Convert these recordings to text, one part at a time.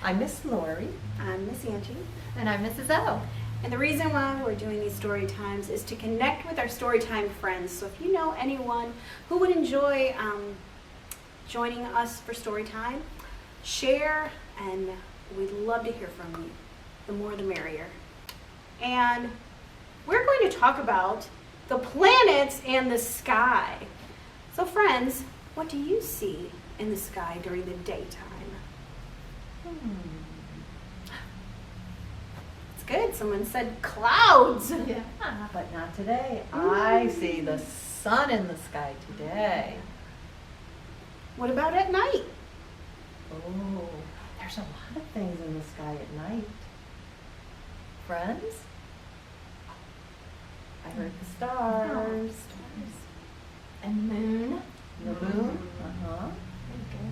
I'm Miss Lori. I'm Miss Angie. And I'm Mrs. O. And the reason why we're doing these story times is to connect with our Storytime friends. So if you know anyone who would enjoy joining us for Storytime, share, and we'd love to hear from you. The more the merrier. And we're going to talk about the planets and the sky. So friends, what do you see in the sky during the daytime? It's good. Someone said clouds. Yeah. But not today. I see the sun in the sky today. What about at night? Oh, there's a lot of things in the sky at night. Friends? I heard the stars. And the moon. The moon.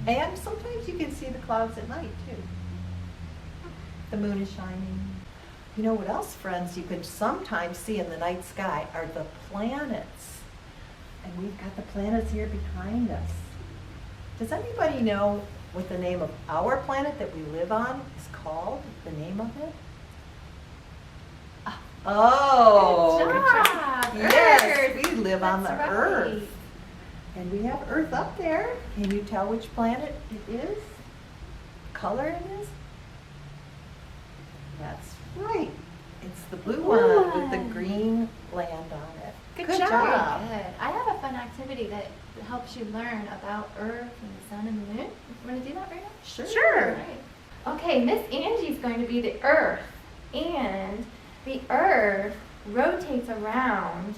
And sometimes you can see the clouds at night too. The moon is shining. You know what else, friends, you can sometimes see in the night sky are the planets. And we've got the planets here behind us. Does anybody know what the name of our planet that we live on is called? The name of it? Oh, Good job. yes, Earth. we live on the That's right. Earth. And we have Earth up there. Can you tell which planet it is? Color it is? That's right. It's the blue one with the green land on it. Good job. Good. I have a fun activity that helps you learn about Earth and the sun and the moon. You want to do that right now? Sure. Sure. All right. Okay, Miss Angie's going to be the Earth. And the Earth rotates around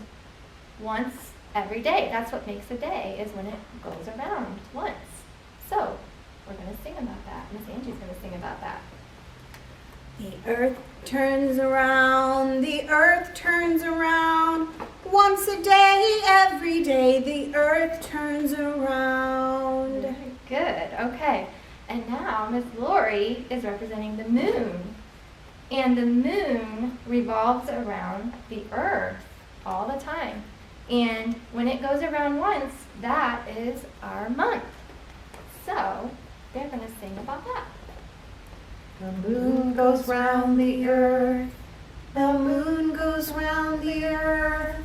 once every day. That's what makes a day, is when it goes around once. So, we're going to sing about that. Miss Angie's going to sing about that. The earth turns around, the earth turns around. Once a day, every day, the earth turns around. Very good. Okay. And now Miss Lori is representing the moon. And the moon revolves around the earth all the time. And when it goes around once, that is our month. So they're going to sing about that. The moon goes round the earth. The moon goes round the earth.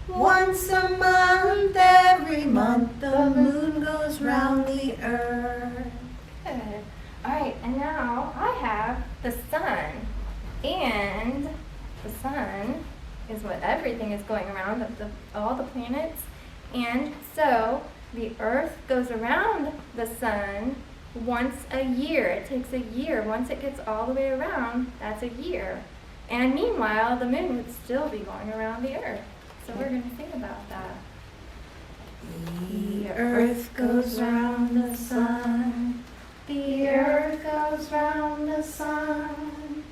Once a month, every month, the moon goes round the earth. Good. All right, and now I have the sun. And the sun is what everything is going around, all the planets. And so the earth goes around the sun once a year. It takes a year. Once it gets all the way around, that's a year. And meanwhile, the moon would still be going around the earth. So we're going to sing about that. The earth goes round the sun. The earth goes round the sun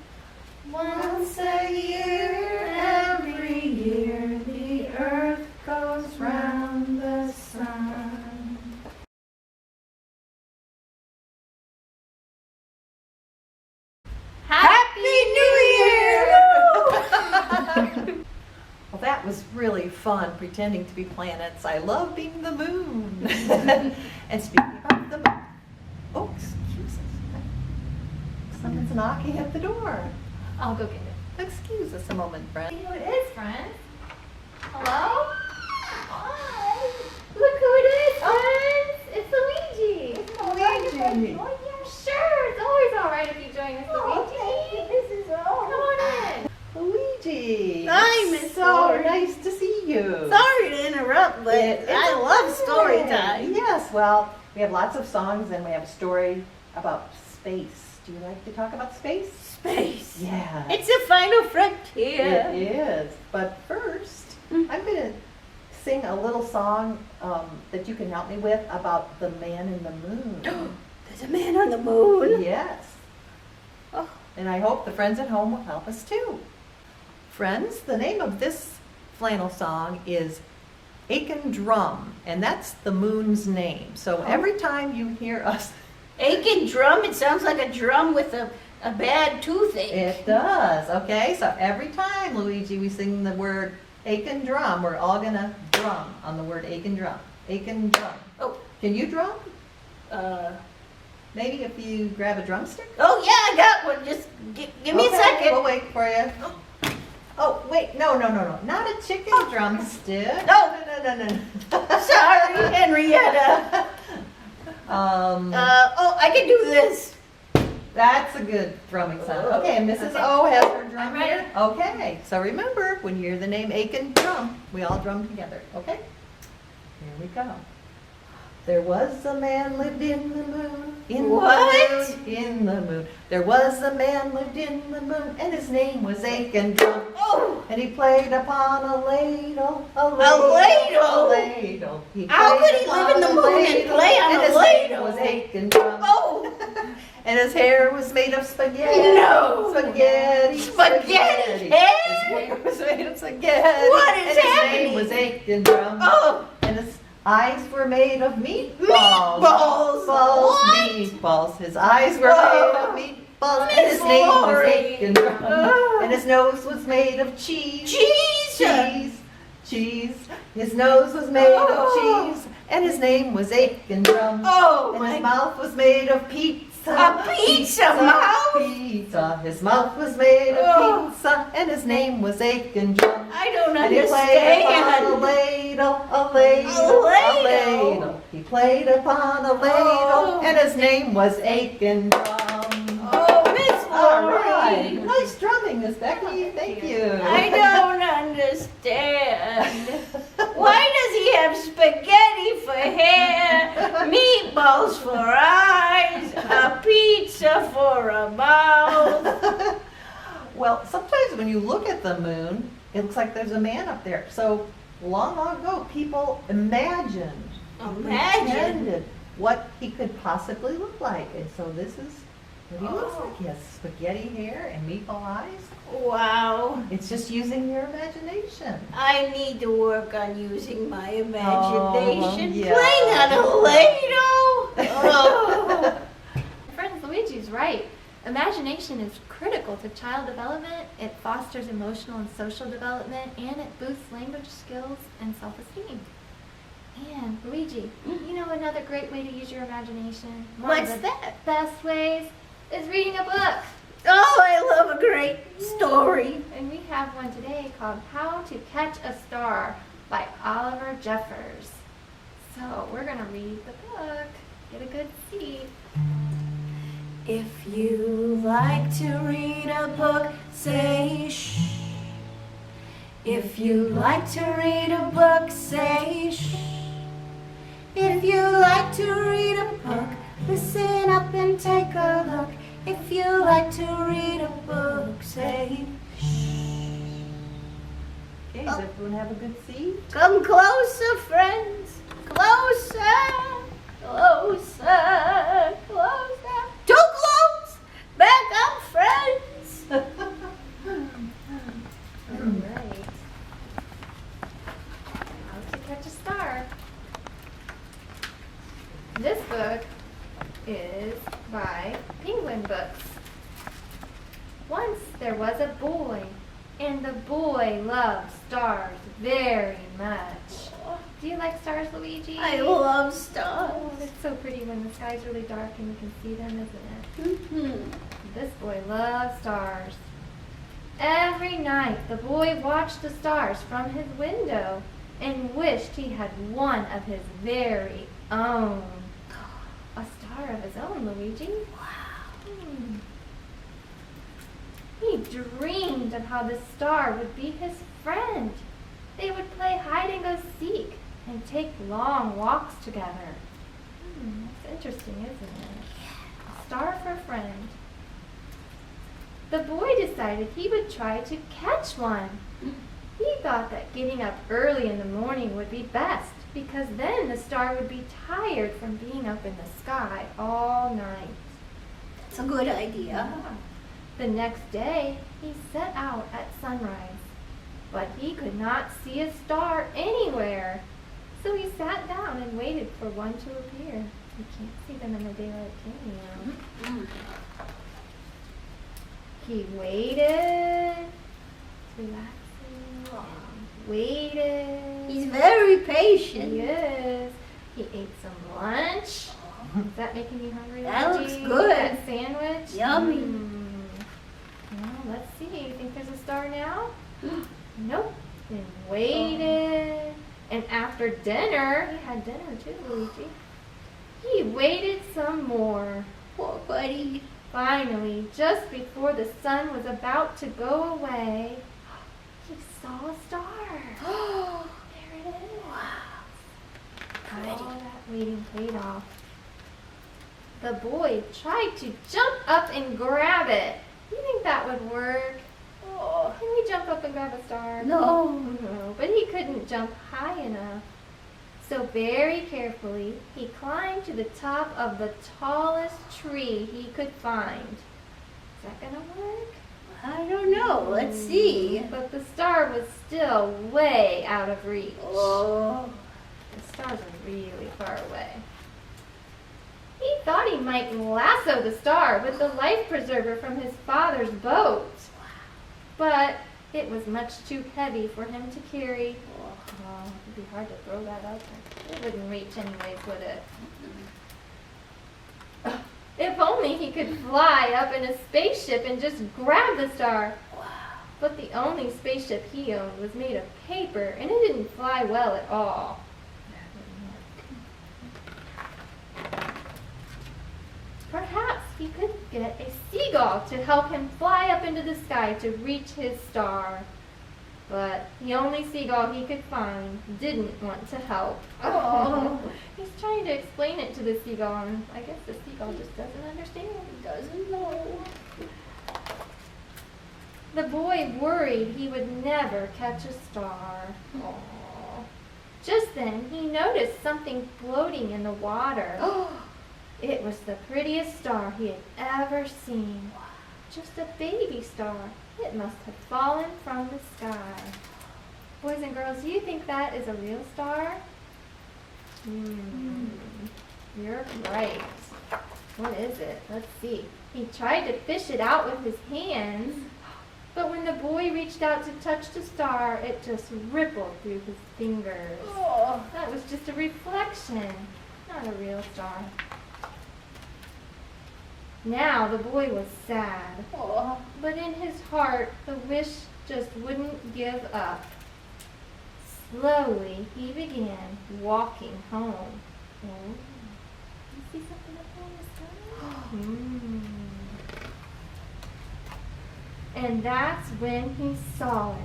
once a year, every year. The earth goes round the sun. Happy New Year! Well, that was really fun, pretending to be planets. I love being the moon. And speaking of the moon, oh, excuse us. Someone's knocking at the door. I'll go get it. Excuse us a moment, friend. See who it is, friends. Hello? Hi. Look who it is, friends. It's Luigi. Luigi. Oh, yeah, sure. It's always all right if you join us, Luigi. This is all. Come on in. Luigi. Hi, Miss It's so Lori. nice to see you. Sorry to interrupt, but It's I love okay. story time. Yes, well, we have lots of songs and we have a story about space. Do you like to talk about space? Space. Yeah. It's a final frontier. It is. But first, I'm going to sing a little song that you can help me with about the man in the moon. There's a man on the moon. Yes. Oh. And I hope the friends at home will help us too. Friends, the name of this flannel song is Aiken Drum, and that's the moon's name. So every time you hear us, Aiken Drum, it sounds like a drum with a bad toothache. it does, okay? So every time, Luigi, we sing the word Aiken Drum, we're all gonna drum on the word Aiken Drum. Aiken Drum. Oh. Can you drum? Maybe if you grab a drumstick? Oh, I got one. Just give me a Okay, second. We'll wait for you. Oh, wait, no, not a chicken drumstick. No. No. Sorry, Henrietta. Oh, I can do this. That's a good drumming sound. Okay, and Mrs. O has her drum I'm ready. here. Okay, so remember, when you hear the name Aiken Drum, we all drum together, okay? Here we go. There was a man lived in the moon. What? In the moon. There was a man lived in the moon, and his name was Aiken Drum. Oh, And he played upon a ladle, ladle? a ladle. How played could he live in the upon a moon and ladle, play on and a his name ladle? was Aiken Drum. oh, And his hair was made of spaghetti. No. Spaghetti. Spaghetti His hair? hair was made of spaghetti. What is and his happening? name was Aiken Drum. oh. And his eyes were made of meatballs. Meatballs? What? Meatballs. His eyes were made of meatballs. And his Miss name was Lori. Aiken Drum. Oh. And his nose was made of cheese. Cheese. Cheese. His nose was made Oh. of cheese. And his name was Aiken Drum. Oh, And my his mouth was made of pizza. A pizza mouth? Pizza. His mouth was made of Oh. pizza. And his name was Aiken Drum. I don't And he played upon a understand. ladle, a ladle, A a ladle? ladle. He played upon a ladle, Oh. and his name was Aiken Drum. Oh, Miss All right. Lori. Nice drumming, Miss Becky. Thank you. I don't understand. Why does he have spaghetti for hair, meatballs for eyes, a pizza for a mouth? Well, sometimes when you look at the moon, it looks like there's a man up there. So long ago, people imagined, pretended what he could possibly look like. And so this is what he looks like. He has spaghetti hair and meatball eyes. Wow. It's just using your imagination. I need to work on using my imagination. yeah. Playing on a ladle? Oh. Friends, Luigi's right. Imagination is critical to child development. It fosters emotional and social development, and it boosts language skills and self-esteem. And Luigi, you know another great way to use your imagination? One of What's the that? best ways is reading a book. Oh, I love a great story. And we have one today called How to Catch a Star by Oliver Jeffers. So we're going to read the book. Get a good seat. If you like to read a book, say shh. If you like to read a book, say shh. If you like to read a book, listen up and take a look. If you like to read a book, say shh. Okay, does everyone have a good seat? Come closer, friends. Closer. Closer. Closer. Too close. Back up, friends. All right. How to Catch a Star. This book is by Penguin Books. Once there was a boy, and the boy loved stars very much. Do you like stars, Luigi? I love stars. Oh, it's so pretty when the sky's really dark and you can see them, isn't it? Mm-hmm. This boy loves stars. Every night, the boy watched the stars from his window and wished he had one of his very own. A star of his own, Luigi. Wow. He dreamed of how the star would be his friend. They would play hide and go seek and take long walks together. That's interesting, isn't it? A star for a friend. The boy decided he would try to catch one. He thought that getting up early in the morning would be best, because then the star would be tired from being up in the sky all night. It's a good idea. The next day, he set out at sunrise, but he could not see a star anywhere. So he sat down and waited for one to appear. You can't see them in the daylight, can you? He waited, relaxing, and waited. He's very He patient. is. He ate some lunch, Is that making you hungry? That Luigi? looks good. That sandwich? Yummy. Well, let's see. You think there's a star now? Nope. And waited. And after dinner, he had dinner too, Luigi. He waited some more. Poor buddy. Finally, just before the sun was about to go away, he saw a star. There it is. Wow. All that waiting paid off. The boy tried to jump up and grab it. You think that would work? Oh. Can we jump up and grab a star? No. No, but he couldn't jump high enough. So very carefully, he climbed to the top of the tallest tree he could find. Is that gonna work? I don't know. Let's see. But the star was still way out of reach. Oh. The stars are really far away. He thought he might lasso the star with the life preserver from his father's boat. But it was much too heavy for him to carry. Oh, it'd be hard to throw that up. It wouldn't reach anyways, would it? If only he could fly up in a spaceship and just grab the star. Wow. But the only spaceship he owned was made of paper, and it didn't fly well at all. Perhaps he could get a seagull to help him fly up into the sky to reach his star. But the only seagull he could find didn't want to help. Oh. He's trying to explain it to the seagull, and I guess the seagull just doesn't understand. He doesn't know. The boy worried he would never catch a star. Aww. Just then, he noticed something floating in the water. It was the prettiest star he had ever seen. Just a baby star. It must have fallen from the sky. Boys and girls, do you think that is a real star? You're right. What is it? Let's see. He tried to fish it out with his hands, but when the boy reached out to touch the star, it just rippled through his fingers. Oh. That was just a reflection, not a real star. Now the boy was sad, Oh. but in his heart the wish just wouldn't give up. Slowly he began walking home. Oh, you see something up there in the sky? And that's when he saw it,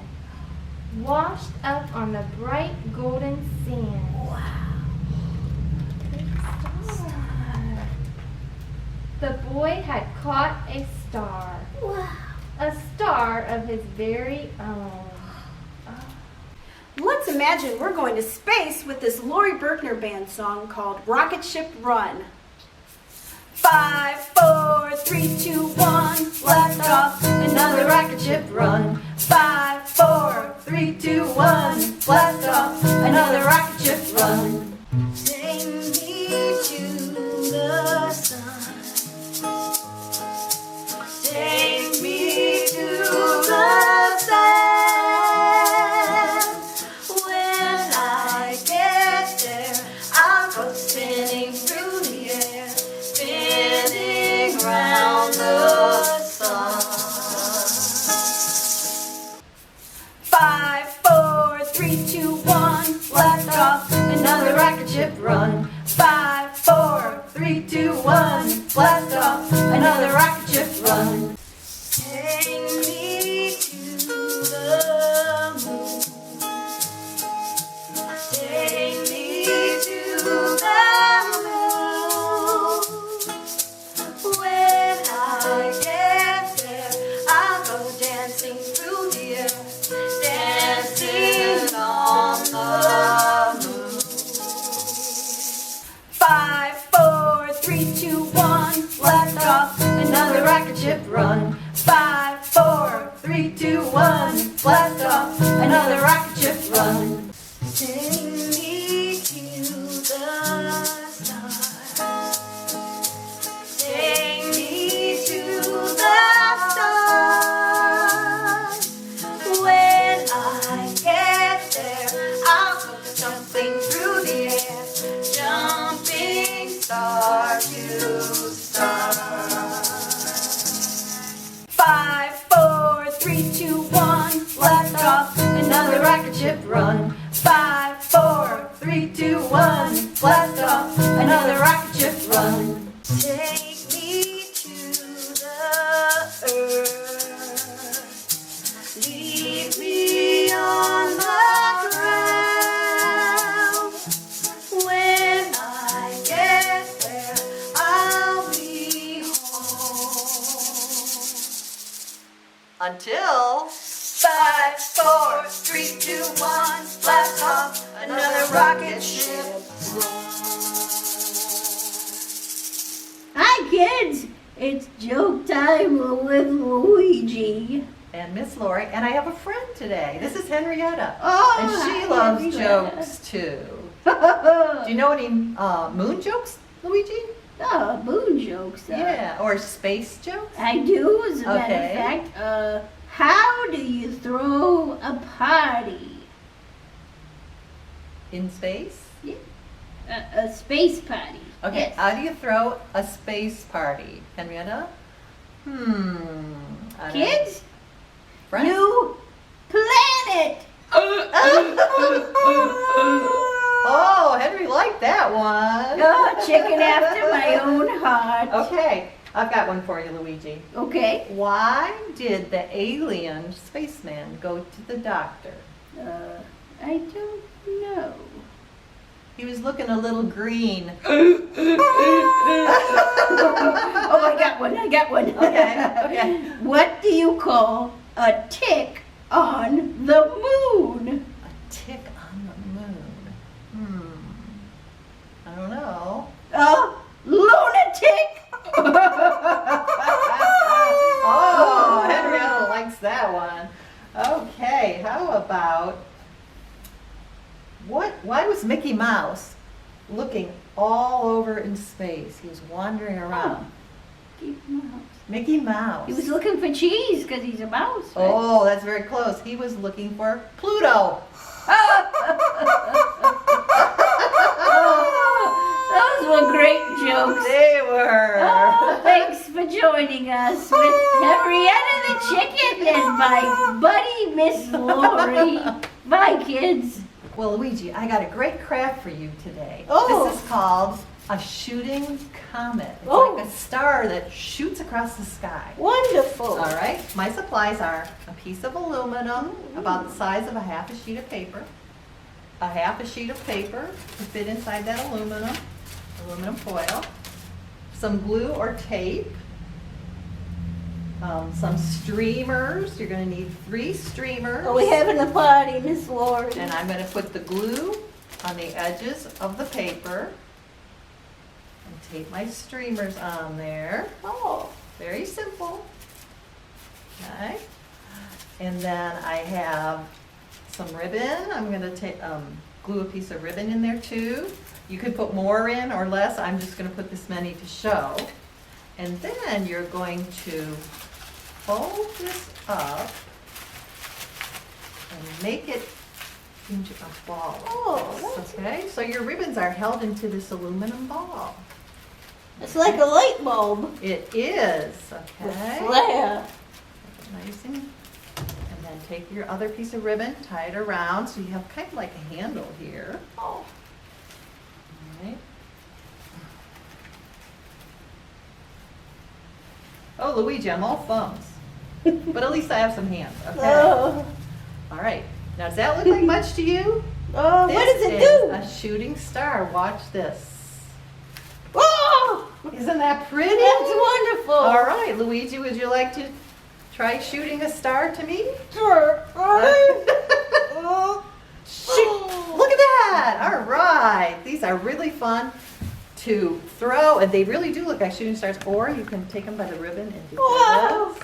washed up on the bright golden sand. Wow. Big star. The boy had caught a star. Wow. A star of his very own. Let's imagine we're going to space with this Lori Berkner band song called Rocketship Run. 5, 4, 3, 2, 1, blast off another rocket ship run. 5, 4, 3, 2, 1, blast off another rocket ship run. Take me to the sun. Take me to the sand. When I get there, I'll go spinning through the air, spinning round the sun. 5, 4, 3, 2, 1, blast off another rocket ship run. 5, 4, 3, 2, 1, blast off another rocket ship run. Take me to the moon. Take me to the moon. When I get there, I'll go dancing through the air, dancing on the moon. 5, 4, 3, 2, 1, blast off another rocket ship run. 5, 4, 3, 2, 1, blast off another rocket ship run. Take me to the stars. Take me to the stars. When I get there, I'll go jumping through the air, jumping stars 5, 4, 3, 2, 1, blast off another rocket ship run. 5, 4, 3, 2, 1, blast off another rocket ship run. Take me to the earth, leave me on the ground. When I get there, I'll be home. Until 5, 4, 3, 2, 1, blast off another rocket ship. Hi kids, it's joke time with Luigi. and Miss Lori, and I have a friend today. This is Henrietta. Oh, and she hi, loves Henrietta. jokes too. Do you know any moon jokes, Luigi? Oh, moon jokes. Yeah, or space jokes? I do, as a matter Okay. of fact. How do you throw a party? In space? A space party. Okay, Yes. how do you throw a space party, Henrietta? I don't know. Kids, Friends? you plan it. Oh, Henry liked that one. Oh, chicken after my own heart. Okay, I've got one for you, Luigi. Okay. Why did the alien spaceman go to the doctor? I don't know. He was looking a little green. Oh, I got one. Okay. What do you call a tick on the moon? A tick on the moon. I don't know. A lunatic. Oh, Henrietta likes that one. Okay, how about why was Mickey Mouse looking all over in space? He was wandering around. Mickey Mouse. He was looking for cheese because he's a mouse. Right? Oh, that's very close. He was looking for Pluto. Those were great jokes. They were. Oh, thanks for joining us with Henrietta the Chicken and my buddy Miss Lori. Bye, kids. Well, Luigi, I got a great craft for you today. Oh. This is called a shooting comet. It's Oh. like a star that shoots across the sky. Wonderful. All right, my supplies are a piece of aluminum about the size of a half a sheet of paper, a half a sheet of paper to fit inside that aluminum foil, some glue or tape, some streamers. You're going to need 3 streamers. Are we having a party, Miss Lori? And I'm going to put the glue on the edges of the paper and tape my streamers on there. Oh, Very simple. Okay. And then I have some ribbon. I'm going to glue a piece of ribbon in there too. You could put more in or less. I'm just going to put this many to show. And then you're going to fold this up and make it into a ball. Oh, that's Okay, so your ribbons are held into this aluminum ball. it's like a light bulb. It is, With okay? flare. Nice and then take your other piece of ribbon, tie it around so you have kind of like a handle here. Oh, All right. Oh, Luigi, I'm all thumbs. But at least I have some hands, okay? oh. All right. Now, does that look like much to you? Oh, what does This it is do? a shooting star. Watch this. Oh, Isn't that pretty? that's wonderful. All right, Luigi, would you like to try shooting a star to me? Sure. Shoot! Look at that! All right, these are really fun to throw, and they really do look like shooting stars. Or you can take them by the ribbon and do Wow. this.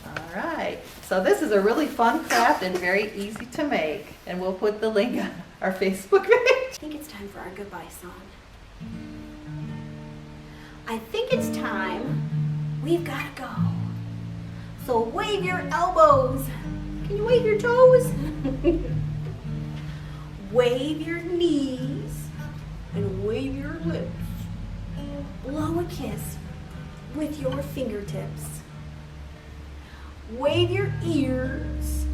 All right, so this is a really fun craft and very easy to make, and we'll put the link on our Facebook page. I think it's time for our goodbye song. I think it's time. We've got to go. So wave your elbows. Can you wave your toes? Wave your knees and wave your lips. Blow a kiss with your fingertips. Wave your ears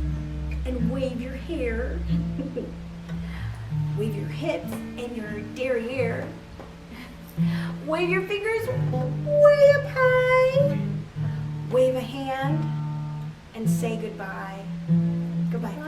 and wave your hair. Wave your hips and your derriere. Wave your fingers way up high. Wave a hand and say goodbye. Goodbye.